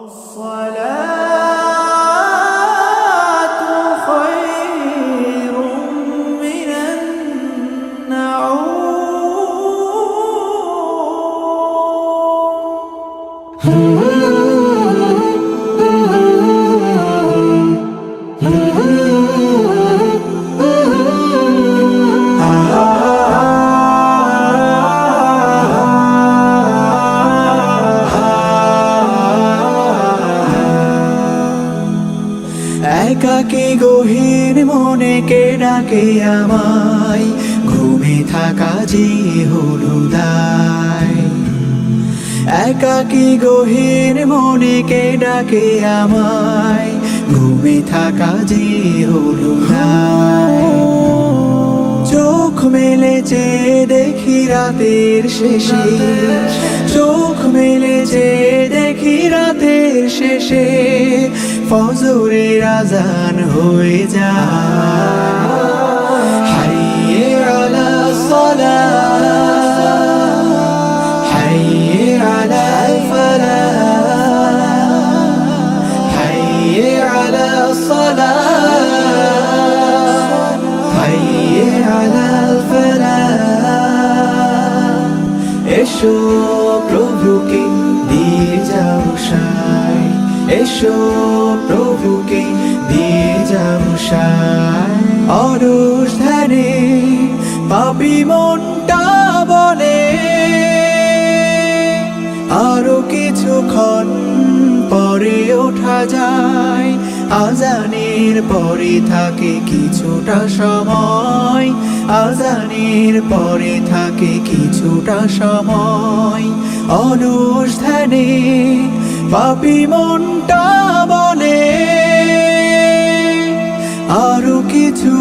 الصلاة خير من একাকী গহীন মনে কে ডাকে আমায়, ঘুমে থাকা যে হলো দায়। একাকী গহীন মনে কে ডাকে আমায়, ঘুমে থাকা যে হলো দায়। চোখ মেলেছে দেখি রাতের শেষে, চোখ মেলেছে দেখি রাতের শেষে, ফজরের আজান হয়ে যায়। হাইয়ে আলাস সালাহ, হাইয়ে আলাল ফালাহ, হাইয়ে আলাস সালাহ, হাইয়ে আলাল ফালাহ। এসো প্রভুকে দিয়ে যাও সায়, এসো প্রভুকে দিয়ে যাও সায়। অলস ধ্যানে পাপী মনটা বলে, আরো কিছুক্ষণ পরে ওঠা যায়। আজানের পরে থাকে কিছুটা সময়, আজানের পরে থাকে কিছুটা সময়। অলস ধ্যানে পাপী মনটা বলে, আরো কিছু